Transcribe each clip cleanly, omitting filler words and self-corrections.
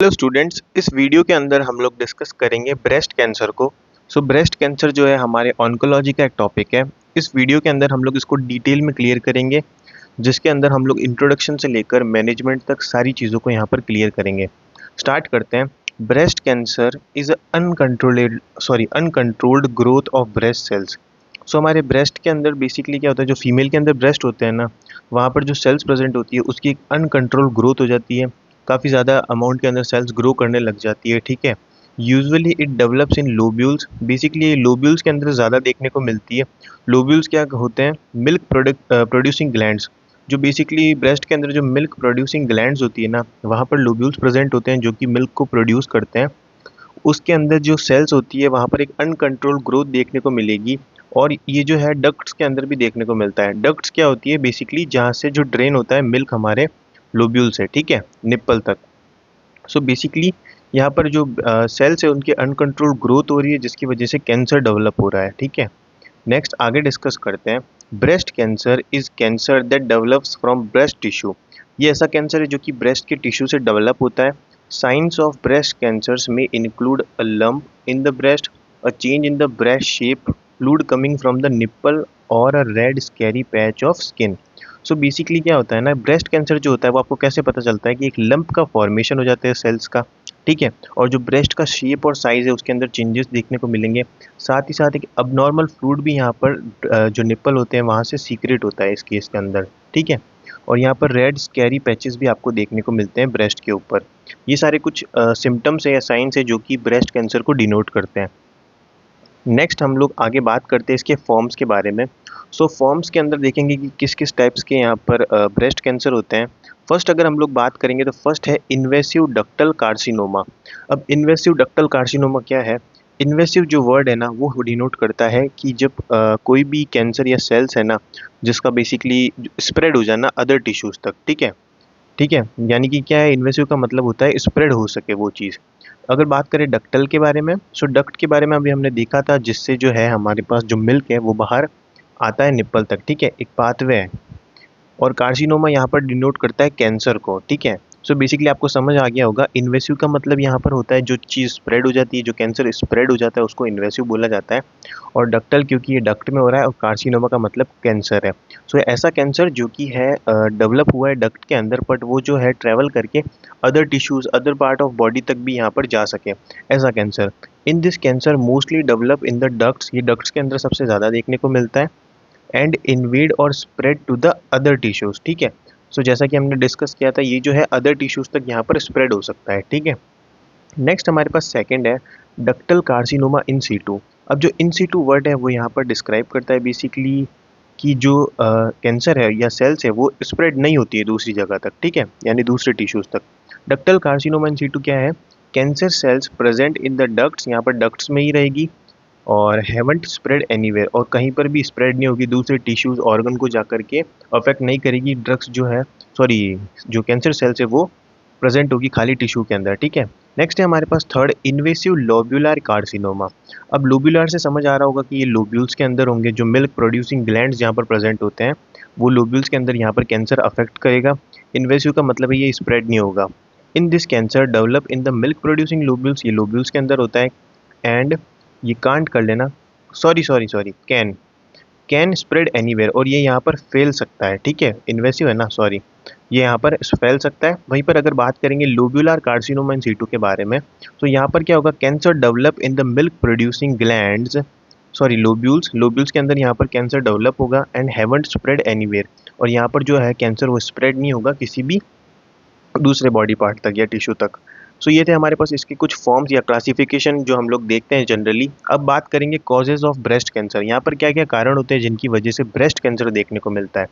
Hello students, इस video के अंदर हम लोग डिस्कस करेंगे ब्रेस्ट कैंसर को। ब्रेस्ट कैंसर जो है हमारे ऑन्कोलॉजी का एक टॉपिक है। इस वीडियो के अंदर हम लोग इसको डिटेल में क्लियर करेंगे, जिसके अंदर हम लोग इंट्रोडक्शन से लेकर मैनेजमेंट तक सारी चीज़ों को यहाँ पर क्लियर करेंगे। स्टार्ट करते हैं। Breast cancer is uncontrolled growth of breast cells. हमारे ब्रेस्ट के अंदर बेसिकली क्या होता है, जो फीमेल के अंदर ब्रेस्ट होते हैं ना, वहाँ पर जो सेल्स प्रेजेंट होती है उसकी एक अनकंट्रोल ग्रोथ हो जाती है। काफ़ी ज़्यादा अमाउंट के अंदर सेल्स ग्रो करने लग जाती है, ठीक है। Usually it develops in lobules. Basically lobules के अंदर ज़्यादा देखने को मिलती है। लोब्यूल्स क्या होते हैं? Milk producing glands. जो बेसिकली ब्रेस्ट के अंदर जो मिल्क प्रोड्यूसिंग ग्लैंड्स होती है ना, वहाँ पर लोब्यूल्स प्रेजेंट होते हैं जो कि मिल्क को प्रोड्यूस करते हैं। उसके अंदर जो सेल्स होती है वहाँ पर एक अनकंट्रोल ग्रोथ देखने को मिलेगी। और ये जो है डक्ट्स के अंदर भी देखने को मिलता है। डक्ट्स क्या होती है? बेसिकली जहाँ से जो ड्रेन होता है मिल्क हमारे लोब्यूल से, ठीक है, निप्पल तक। बेसिकली यहाँ पर जो सेल्स है उनकी अनकंट्रोल ग्रोथ हो रही है, जिसकी वजह से कैंसर डेवलप हो रहा है, ठीक है। नेक्स्ट आगे डिस्कस करते हैं। Breast cancer is cancer that develops from breast tissue. ये ऐसा कैंसर है जो कि ब्रेस्ट के टिश्यू से डेवलप होता है। साइंस ऑफ ब्रेस्ट कैंसर्स में include a lump in the breast, a change in the breast shape, fluid coming from the nipple और a red scary patch of skin. Basically क्या होता है ना, ब्रेस्ट कैंसर जो होता है वो आपको कैसे पता चलता है कि एक लंप का फॉर्मेशन हो जाता है सेल्स का, ठीक है, और जो ब्रेस्ट का शेप और साइज है उसके अंदर चेंजेस देखने को मिलेंगे। साथ ही साथ एक अबनॉर्मल फ्लूइड भी यहाँ पर जो निप्पल होते हैं वहाँ से सीक्रेट होता है इस केस के अंदर, ठीक है। और यहाँ पर रेड स्कैरी पैचेस भी आपको देखने को मिलते हैं ब्रेस्ट के ऊपर। ये सारे कुछ सिम्टम्स है या साइंस है जो कि ब्रेस्ट कैंसर को डिनोट करते हैं। नेक्स्ट हम लोग आगे बात करते हैं इसके फॉर्म्स के बारे में। फॉर्म्स के अंदर देखेंगे कि किस किस टाइप्स के यहाँ पर ब्रेस्ट कैंसर होते हैं। फर्स्ट अगर हम लोग बात करेंगे तो फर्स्ट है इन्वेसिव डक्टल कार्सिनोमा। अब इन्वेसिव डक्टल कार्सिनोमा क्या है? इन्वेसिव जो वर्ड है ना वो डिनोट करता है कि जब कोई भी कैंसर या सेल्स है ना, जिसका बेसिकली स्प्रेड हो जाना अदर टिश्यूज़ तक, ठीक है, ठीक है। यानी कि क्या है, इन्वेसिव का मतलब होता है स्प्रेड हो सके वो चीज़। अगर बात करें डक्टल के बारे में, डक्ट के बारे में अभी हमने देखा था, जिससे जो है हमारे पास जो मिल्क है वो बाहर आता है निप्पल तक, ठीक है, एक पाथवे है। और कार्सिनोमा यहाँ पर डिनोट करता है कैंसर को, ठीक है। बेसिकली आपको समझ आ गया होगा, इन्वेसिव का मतलब यहाँ पर होता है जो चीज़ स्प्रेड हो जाती है, जो कैंसर स्प्रेड हो जाता है उसको इन्वेसिव बोला जाता है। और डक्टल क्योंकि ये डक्ट में हो रहा है, और कार्सिनोमा का मतलब कैंसर है। ऐसा कैंसर जो कि है डेवलप हुआ है डक्ट के अंदर, बट वो जो है ट्रैवल करके other tissues other part of body तक भी यहाँ पर जा सके, ऐसा कैंसर। In this cancer mostly develop in the ducts. ये डक्ट्स के अंदर सबसे ज़्यादा देखने को मिलता है। एंड इन्वेड और spread to the other tissues, ठीक है। जैसा कि हमने डिस्कस किया था, ये जो है अदर टिश्यूज़ तक यहाँ पर स्प्रेड हो सकता है, ठीक है। नेक्स्ट हमारे पास सेकंड है डक्टल कार्सिनोमा इन सीटू। अब जो इन सीटू वर्ड है वो यहाँ पर डिस्क्राइब करता है बेसिकली कि जो कैंसर है या सेल्स है वो स्प्रेड नहीं होती है दूसरी जगह तक, ठीक है, यानी दूसरे टिश्यूज़ तक। डक्टल कार्सिनोमा इन सीटू क्या है? Cancer cells present in the ducts, यहाँ पर डक्ट्स में ही रहेगी, और हैवंट स्प्रेड एनीवेयर, और कहीं पर भी स्प्रेड नहीं होगी दूसरे टिश्यूज़ ऑर्गन को जाकर के अफेक्ट नहीं करेगी। ड्रग्स जो है जो कैंसर सेल्स है वो प्रेजेंट होगी खाली टिश्यू के अंदर, ठीक है। नेक्स्ट है हमारे पास थर्ड इन्वेसिव लोब्यूलर कार्सिनोमा। अब लोब्यूलर से समझ आ रहा होगा कि ये लोब्यूल्स के अंदर होंगे, जो मिल्क प्रोड्यूसिंग ग्लैंड्स जहाँ पर प्रेजेंट होते हैं वो लोब्यूल्स के अंदर यहाँ पर कैंसर अफेक्ट करेगा। इन्वेसिव का मतलब है ये स्प्रेड नहीं होगा। इन this cancer develop in the milk producing lobules, ये लोब्यूल्स के अंदर होता है। एंड ये कांट कर लेना, सॉरी कैन स्प्रेड एनीवेयर, और ये यहाँ पर फैल सकता है, ठीक है, इन्वेसिव है ना, ये यहाँ पर फैल सकता है। वहीं पर अगर बात करेंगे लोब्यूलर कार्सिनोमा इन सीटू के बारे में, यहाँ पर क्या होगा, cancer develop in the milk producing glands, lobules के अंदर यहाँ पर कैंसर डेवलप होगा। एंड हैवंट स्प्रेड एनीवेयर, और यहाँ पर जो है कैंसर वो स्प्रेड नहीं होगा किसी भी दूसरे बॉडी पार्ट तक या टिश्यू तक। ये थे हमारे पास इसके कुछ फॉर्म्स या क्लासिफिकेशन जो हम लोग देखते हैं जनरली। अब बात करेंगे कॉजेज ऑफ ब्रेस्ट कैंसर, यहाँ पर क्या क्या कारण होते हैं जिनकी वजह से ब्रेस्ट कैंसर देखने को मिलता है।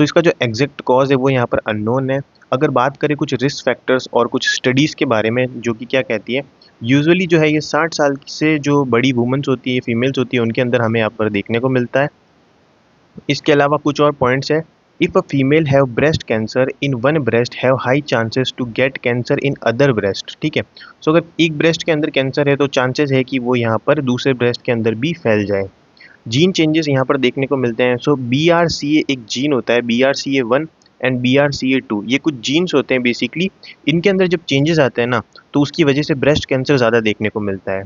इसका जो एग्जैक्ट कॉज है वो यहाँ पर अननोन है। अगर बात करें कुछ रिस्क फैक्टर्स और कुछ स्टडीज़ के बारे में जो कि क्या कहती है, यूजुअली जो है ये 60 साल से जो बड़ी वुमेंस होती है, फीमेल्स होती है, उनके अंदर हमें यहाँ पर देखने को मिलता है। इसके अलावा कुछ और पॉइंट्स है। If a female have breast cancer in one breast have high chances to get cancer in other breast, ठीक है। अगर एक ब्रेस्ट के अंदर कैंसर है तो चांसेस है कि वो यहाँ पर दूसरे ब्रेस्ट के अंदर भी फैल जाए। जीन चेंजेस यहाँ पर देखने को मिलते हैं। BRCA एक जीन होता है, BRCA1, एंड BRCA2, ये कुछ जीन्स होते हैं बेसिकली, इनके अंदर जब चेंजेस आते हैं ना तो उसकी वजह से ब्रेस्ट कैंसर ज़्यादा देखने को मिलता है।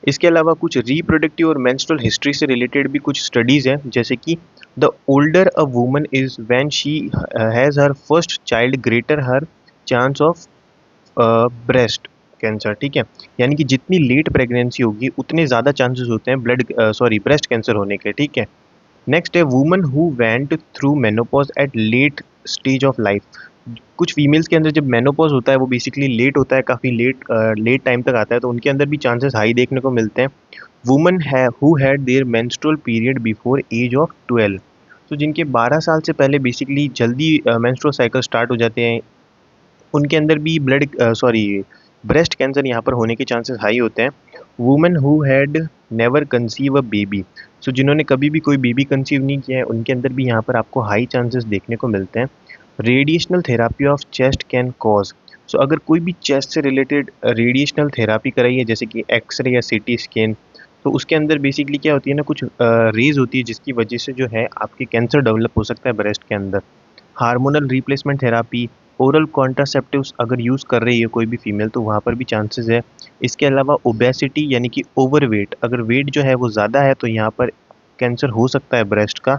इसके अलावा कुछ रिप्रोडक्टिव और मेंस्ट्रुअल हिस्ट्री से रिलेटेड भी कुछ स्टडीज़ हैं, जैसे कि the older a woman is when she has her first child greater her chance of breast cancer, ठीक है। यानी कि जितनी लेट प्रेगनेंसी होगी उतने ज़्यादा चांसेस होते हैं ब्रेस्ट कैंसर होने के, ठीक है। नेक्स्ट है woman who went through menopause at late stage of life. कुछ फीमेल्स के अंदर जब मेनोपॉज होता है वो बेसिकली लेट होता है, काफ़ी लेट टाइम तक आता है, तो उनके अंदर भी चांसेस हाई देखने को मिलते हैं। वुमन है who had their menstrual period before age of 12, तो जिनके 12 साल से पहले बेसिकली जल्दी मेंस्ट्रुअल साइकिल स्टार्ट हो जाते हैं, उनके अंदर भी ब्रेस्ट कैंसर यहाँ पर होने के चांसेस हाई होते हैं। Women who had never conceive a baby, so जिन्होंने कभी भी कोई बेबी कंसीव नहीं किया है उनके अंदर भी यहाँ पर आपको हाई चांसेस देखने को मिलते हैं। Radiational therapy of chest can cause, so अगर कोई भी चेस्ट से रिलेटेड रेडिएशनल थेरापी कराई है जैसे कि एक्सरे या सीटी स्कैन, तो उसके अंदर बेसिकली क्या होती है ना, कुछ रेज होती है जिसकी वजह से जो है आपके कैंसर डेवलप हो सकता है ब्रेस्ट के अंदर। Hormonal replacement therapy, oral contraceptives अगर यूज़ कर रही है कोई भी फीमेल तो वहाँ पर भी चांसेस है। इसके अलावा ओबेसिटी यानी कि ओवरवेट, अगर वेट जो है वो ज़्यादा है तो यहाँ पर कैंसर हो सकता है ब्रेस्ट का।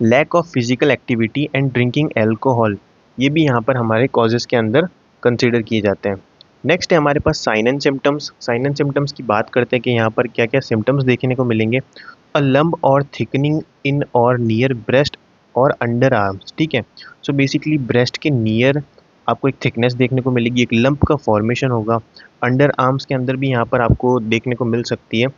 Lack of physical activity and drinking alcohol, ये भी यहाँ पर हमारे कॉजेज़ के अंदर कंसिडर किए जाते हैं। नेक्स्ट है हमारे पास sign and symptoms. Sign and symptoms की बात करते हैं कि यहाँ पर क्या क्या सिम्टम्स देखने को मिलेंगे। अ लंप और थिकनिंग इन और नियर ब्रेस्ट और अंडर आर्म्स, ठीक है। सो बेसिकली ब्रेस्ट के नियर आपको एक थिकनेस देखने को मिलेगी, एक लंप का फॉर्मेशन होगा। अंडर आर्म्स के अंदर भी यहाँ पर आपको देखने को मिल सकती है।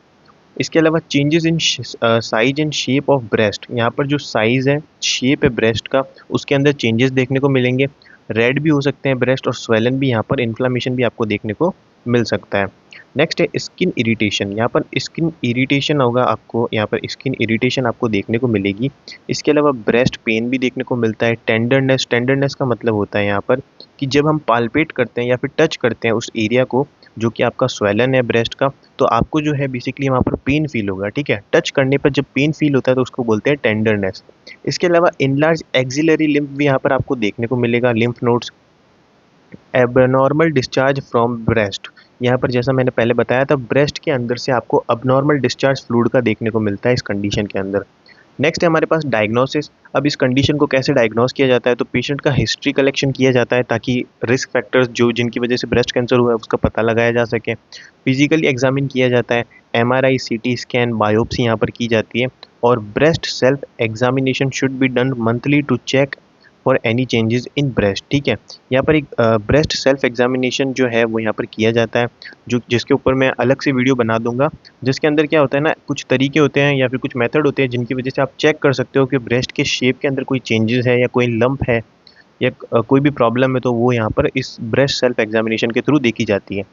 इसके अलावा changes in size and shape of breast, यहाँ पर जो साइज़ है, शेप है ब्रेस्ट का, उसके अंदर चेंजेस देखने को मिलेंगे। रेड भी हो सकते हैं ब्रेस्ट और स्वेलन भी, यहाँ पर इन्फ्लामेशन भी आपको देखने को मिल सकता है। नेक्स्ट है स्किन इरिटेशन, यहाँ पर स्किन इरिटेशन होगा आपको, यहाँ पर स्किन इरिटेशन आपको देखने को मिलेगी। इसके अलावा ब्रेस्ट पेन भी देखने को मिलता है। टेंडरनेस, टेंडरनेस का मतलब होता है यहाँ पर कि जब हम पाल्पेट करते हैं या फिर टच करते हैं उस एरिया को जो कि आपका स्वेलन है ब्रेस्ट का, तो आपको जो है बेसिकली वहाँ पर पेन फील होगा, ठीक है। टच करने पर जब पेन फील होता है तो उसको बोलते हैं टेंडरनेस। इसके अलावा इनलार्ज एक्सिलरी लिम्फ भी यहाँ पर आपको देखने को मिलेगा, lymph nodes. Abnormal discharge from breast, यहाँ पर जैसा मैंने पहले बताया था ब्रेस्ट के अंदर से आपको अबनॉर्मल डिस्चार्ज फ्लूइड का देखने को मिलता है इस कंडीशन के अंदर। नेक्स्ट है हमारे पास डायग्नोसिस। अब इस कंडीशन को कैसे डायग्नोस किया जाता है, तो पेशेंट का हिस्ट्री कलेक्शन किया जाता है ताकि रिस्क फैक्टर्स जो जिनकी वजह से ब्रेस्ट कैंसर हुआ है उसका पता लगाया जा सके। फिजिकली एग्जामिन किया जाता है, MRI, CT स्कैन, बायोप्सी यहाँ पर की जाती है। और breast self examination should be done monthly to check for any changes in breast, ठीक है। यहाँ पर एक ब्रेस्ट सेल्फ एग्जामिनेशन जो है वो यहाँ पर किया जाता है, जो जिसके ऊपर मैं अलग से वीडियो बना दूंगा, जिसके अंदर क्या होता है ना, कुछ तरीके होते हैं या फिर कुछ मेथड होते हैं जिनकी वजह से आप चेक कर सकते हो कि ब्रेस्ट के शेप के अंदर कोई चेंजेस है या कोई लंप है या कोई भी प्रॉब्लम है, तो वो यहाँ पर इस ब्रेस्ट सेल्फ एग्जामिनेशन के थ्रू देखी जाती है।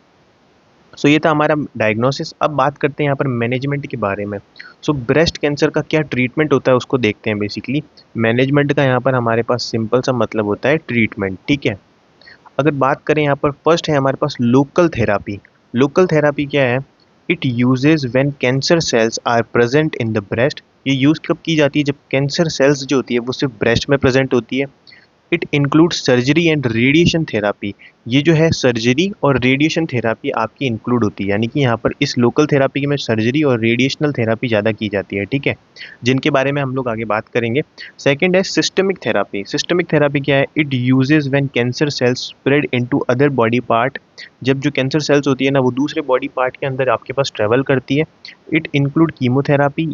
सो ये था हमारा डायग्नोसिस। अब बात करते हैं यहाँ पर मैनेजमेंट के बारे में। सो ब्रेस्ट कैंसर का क्या ट्रीटमेंट होता है उसको देखते हैं। बेसिकली मैनेजमेंट का यहाँ पर हमारे पास सिंपल सा मतलब होता है ट्रीटमेंट, ठीक है। अगर बात करें यहाँ पर फर्स्ट है हमारे पास लोकल थेरापी। लोकल थेरापी क्या है, it uses when cancer cells are present in the breast. ये यूज़ कब की जाती है, जब कैंसर सेल्स जो होती है वो सिर्फ ब्रेस्ट में प्रेजेंट होती है। It include surgery and radiation therapy, ये जो है सर्जरी और रेडिएशन थेरापी आपकी इंक्लूड होती है, यानी कि यहाँ पर इस लोकल थेरापी में सर्जरी और रेडिएशनल थेरापी ज़्यादा की जाती है, ठीक है, जिनके बारे में हम लोग आगे बात करेंगे। सेकंड है सिस्टमिक थेरापी। सिस्टमिक थेरापी क्या है, it uses when cancer sales spread into other body part, जब जो कैंसर सेल्स होती है ना वो दूसरे बॉडी पार्ट के अंदर आपके पास ट्रेवल करती है। इट इंक्लूड कीमोथेरापी,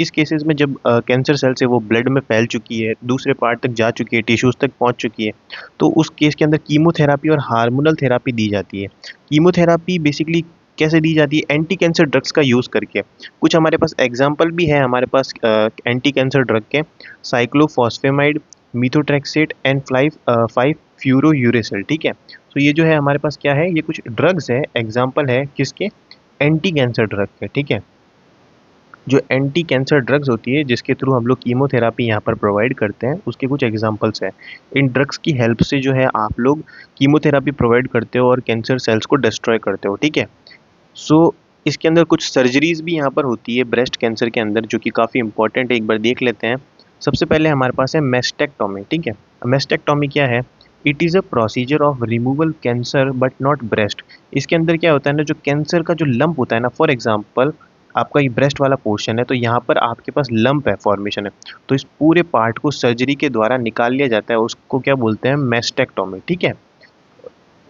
इस केसेस में जब कैंसर सेल्स है वो ब्लड में फैल चुकी है, दूसरे पार्ट तक जा चुकी है, टिश्यूज़ तक पहुंच चुकी है, तो उस केस के अंदर कीमोथेरापी और हार्मोनल थेरापी दी जाती है। कीमोथेरापी बेसिकली कैसे दी जाती है, एंटी कैंसर ड्रग्स का यूज़ करके। कुछ हमारे पास एग्जाम्पल भी है हमारे पास एंटी कैंसर ड्रग के, साइक्लोफॉस्फेमाइड, मीथोट्रेक्सेट एंड 5 फ्यूरोयूरेसिल, ठीक है। तो ये जो है हमारे पास क्या है, ये कुछ ड्रग्स है, एग्जाम्पल है किसके, एंटी कैंसर ड्रग के, ठीक है। जो एंटी कैंसर ड्रग्स होती है जिसके थ्रू हम लोग कीमोथेरापी यहाँ पर प्रोवाइड करते हैं, उसके कुछ एग्जांपल्स हैं। इन ड्रग्स की हेल्प से जो है आप लोग कीमोथेरापी प्रोवाइड करते हो और कैंसर सेल्स को डिस्ट्रॉय करते हो, ठीक है। सो इसके अंदर कुछ सर्जरीज भी यहाँ पर होती है ब्रेस्ट कैंसर के अंदर, जो कि काफ़ी इंपॉर्टेंट है, एक बार देख लेते हैं। सबसे पहले हमारे पास है मेस्टेक्टोमी, ठीक है। मेस्टेक्टोमी क्या है? It is a procedure of removal cancer but not breast. इसके अंदर क्या होता है ना, जो कैंसर का जो लंप होता है ना, फॉर एग्जांपल आपका ये ब्रेस्ट वाला पोर्शन है, तो यहाँ पर आपके पास लंप है, फॉर्मेशन है, तो इस पूरे पार्ट को सर्जरी के द्वारा निकाल लिया जाता है, उसको क्या बोलते हैं? मेस्टेक्टोमी, ठीक है।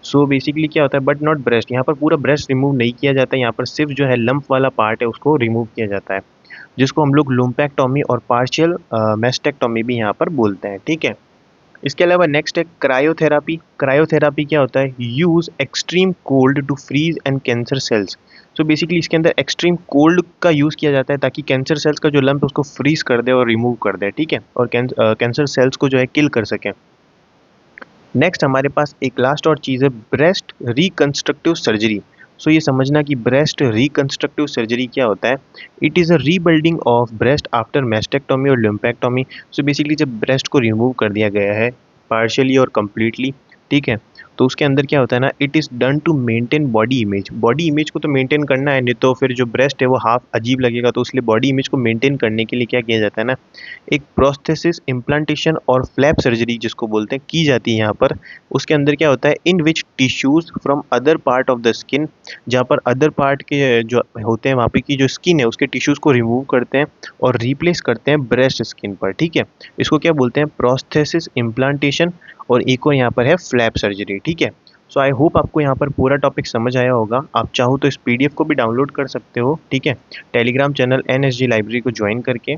सो बेसिकली क्या होता है, बट नॉट ब्रेस्ट, यहाँ पर पूरा ब्रेस्ट रिमूव नहीं किया जाता है, यहाँ पर सिर्फ जो है लंप वाला पार्ट है उसको रिमूव किया जाता है, जिसको हम लोग लुम्पेक्टोमी और पार्शियल मेस्टेक्टोमी भी यहाँ पर बोलते हैं, ठीक है। इसके अलावा नेक्स्ट है क्रायोथेरापी। क्रायोथेरापी क्या होता है? Use extreme cold to freeze and cancer cells. So basically इसके अंदर एक्सट्रीम कोल्ड का यूज़ किया जाता है ताकि कैंसर सेल्स का जो लंप है उसको फ्रीज कर दे और रिमूव कर दे, ठीक है, और कैंसर सेल्स को जो है किल कर सकें। नेक्स्ट हमारे पास एक लास्ट और चीज़ है ब्रेस्ट रिकंस्ट्रक्टिव सर्जरी। सो ये समझना कि ब्रेस्ट रिकंस्ट्रक्टिव सर्जरी क्या होता है। It is a rebuilding of breast after mastectomy और लिम्पेक्टोमी। सो बेसिकली जब ब्रेस्ट को रिमूव कर दिया गया है पार्शियली और कम्प्लीटली, ठीक है, तो उसके अंदर क्या होता है ना, it is done to maintain body image. बॉडी इमेज को तो मेंटेन करना है, नहीं तो फिर जो ब्रेस्ट है वो हाफ अजीब लगेगा, तो इसलिए बॉडी इमेज को मेंटेन करने के लिए क्या किया जाता है ना, एक प्रोस्थेसिस इम्प्लांटेशन और फ्लैप सर्जरी जिसको बोलते हैं की जाती है यहाँ पर। उसके अंदर क्या होता है, in which tissues from other part of the skin, जहाँ पर अदर पार्ट के जो होते हैं वहाँ पे की जो स्किन है उसके टिश्यूज को रिमूव करते हैं और रिप्लेस करते हैं ब्रेस्ट स्किन पर, ठीक है। इसको क्या बोलते हैं? प्रोस्थेसिस इम्प्लांटेशन, और एक और यहाँ पर है फ्लैप सर्जरी, ठीक है। सो आई होप आपको यहाँ पर पूरा टॉपिक समझ आया होगा। आप चाहो तो इस पीडीएफ को भी डाउनलोड कर सकते हो, ठीक है, टेलीग्राम चैनल NSG लाइब्रेरी को ज्वाइन करके।